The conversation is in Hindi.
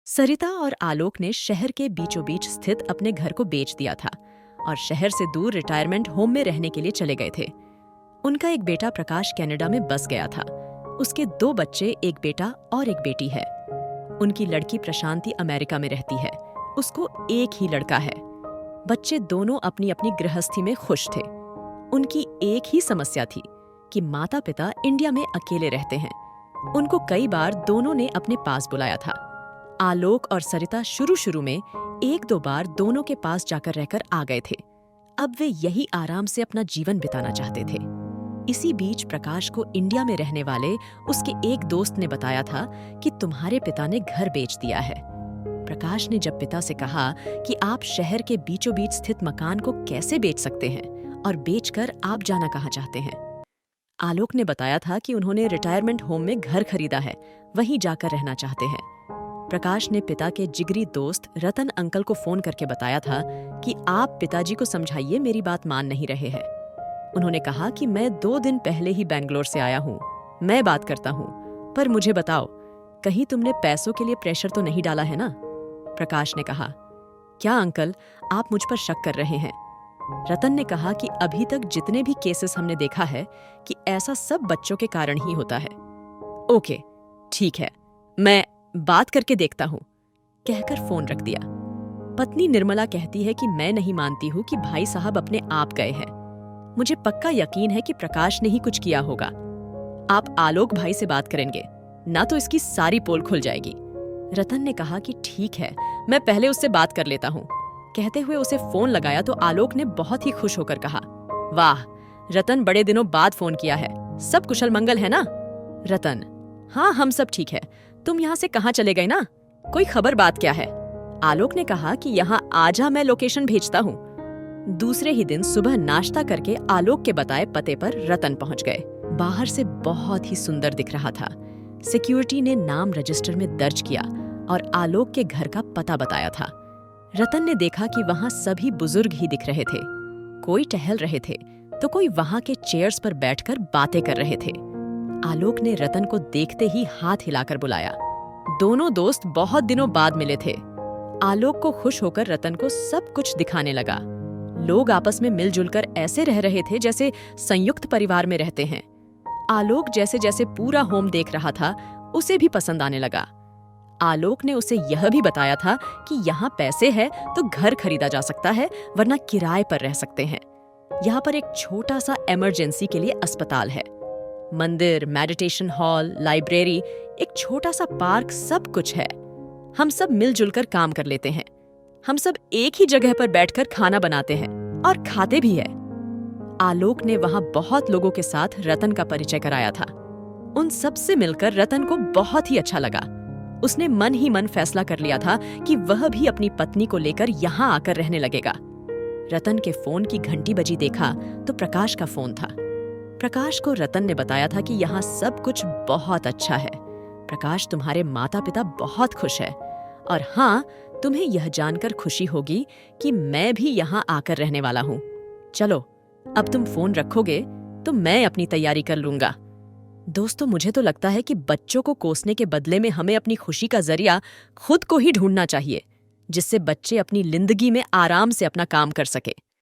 सरिता और आलोक ने शहर के बीचों बीच स्थित अपने घर को बेच दिया था और शहर से दूर रिटायरमेंट होम में रहने के लिए चले गए थे। उनका एक बेटा प्रकाश कनाडा में बस गया था। उसके 2 बच्चे, एक बेटा और एक बेटी है। उनकी लड़की प्रशांति अमेरिका में रहती है। उसको एक ही लड़का है। बच्चे दोनों अपनी अपनी गृहस्थी में खुश थे। उनकी एक ही समस्या थी कि माता पिता इंडिया में अकेले रहते हैं। उनको कई बार दोनों ने अपने पास बुलाया था। आलोक और सरिता शुरू में 1-2 बार दोनों के पास जाकर रहकर आ गए थे। अब वे यही आराम से अपना जीवन बिताना चाहते थे। इसी बीच प्रकाश को इंडिया में रहने वाले उसके एक दोस्त ने बताया था कि तुम्हारे पिता ने घर बेच दिया है। प्रकाश ने जब पिता से कहा कि आप शहर के बीचों बीच स्थित मकान को कैसे बेच सकते हैं और बेचकर आप जाना कहाँ चाहते हैं, आलोक ने बताया था कि उन्होंने रिटायरमेंट होम में घर खरीदा है, वहीं जाकर रहना चाहते हैं। प्रकाश ने पिता के जिगरी दोस्त रतन अंकल को फोन करके बताया था कि आप पिताजी को समझाइए, मेरी बात मान नहीं रहे हैं। उन्होंने कहा कि मैं 2 दिन पहले ही बैंगलोर से आया हूँ, मैं बात करता हूँ, पर मुझे बताओ कहीं तुमने पैसों के लिए प्रेशर तो नहीं डाला है ना? प्रकाश ने कहा, क्या अंकल आप मुझ पर शक कर रहे हैं? रतन ने कहा कि अभी तक जितने भी केसेस हमने देखा है कि ऐसा सब बच्चों के कारण ही होता है। ओके, ठीक है, मैं बात करके देखता हूँ, कहकर फोन रख दिया। पत्नी निर्मला कहती है कि मैं नहीं मानती हूँ कि भाई साहब अपने आप गए हैं। मुझे पक्का यकीन है कि प्रकाश ने ही कुछ किया होगा। आप आलोक भाई से बात करेंगे ना तो इसकी सारी पोल खुल जाएगी। रतन ने कहा कि ठीक है, मैं पहले उससे बात कर लेता हूँ। कहते हुए उसे फोन लगाया तो आलोक ने बहुत ही खुश होकर कहा, वाह रतन, बड़े दिनों बाद फोन किया है, सब कुशल मंगल है ना? रतन, हाँ हम सब ठीक है, तुम यहाँ से कहाँ चले गए ना? कोई खबर बात क्या है? आलोक ने कहा कि यहाँ आ जा, मैं लोकेशन भेजता हूँ। दूसरे ही दिन सुबह नाश्ता करके आलोक के बताए पते पर रतन पहुँच गए। बाहर से बहुत ही सुंदर दिख रहा था। सिक्योरिटी ने नाम रजिस्टर में दर्ज किया और आलोक के घर का पता बताया था। रतन ने देखा कि वहाँ सभी बुजुर्ग ही दिख रहे थे। कोई टहल रहे थे तो कोई वहाँ के चेयर्स पर बैठकर बातें कर रहे थे। आलोक ने रतन को देखते ही हाथ हिलाकर बुलाया। दोनों दोस्त बहुत दिनों बाद मिले थे। आलोक को खुश होकर रतन को सब कुछ दिखाने लगा। लोग आपस में मिलजुल कर ऐसे रह रहे थे जैसे संयुक्त परिवार में रहते हैं। आलोक जैसे जैसे पूरा होम देख रहा था, उसे भी पसंद आने लगा। आलोक ने उसे यह भी बताया था कि यहाँ पैसे है तो घर खरीदा जा सकता है, वरना किराए पर रह सकते हैं। यहाँ पर एक छोटा सा इमरजेंसी के लिए अस्पताल है। मंदिर, मेडिटेशन हॉल, लाइब्रेरी, एक छोटा सा पार्क, सब कुछ है। हम सब मिलजुल कर काम कर लेते हैं। हम सब एक ही जगह पर बैठकर खाना बनाते हैं और खाते भी है। आलोक ने वहां बहुत लोगों के साथ रतन का परिचय कराया था। उन सब से मिलकर रतन को बहुत ही अच्छा लगा। उसने मन ही मन फैसला कर लिया था कि वह भी अपनी पत्नी को लेकर यहाँ आकर रहने लगेगा। रतन के फोन की घंटी बजी देखा तो प्रकाश का फोन था। प्रकाश को रतन ने बताया था कि यहाँ सब कुछ बहुत अच्छा है। प्रकाश, तुम्हारे माता पिता बहुत खुश है और हाँ, तुम्हें यह जानकर खुशी होगी कि मैं भी यहाँ आकर रहने वाला हूँ। चलो, अब तुम फोन रखोगे तो मैं अपनी तैयारी कर लूंगा। दोस्तों, मुझे तो लगता है कि बच्चों को कोसने के बदले में हमें अपनी खुशी का जरिया खुद को ही ढूंढना चाहिए, जिससे बच्चे अपनी जिंदगी में आराम से अपना काम कर सके।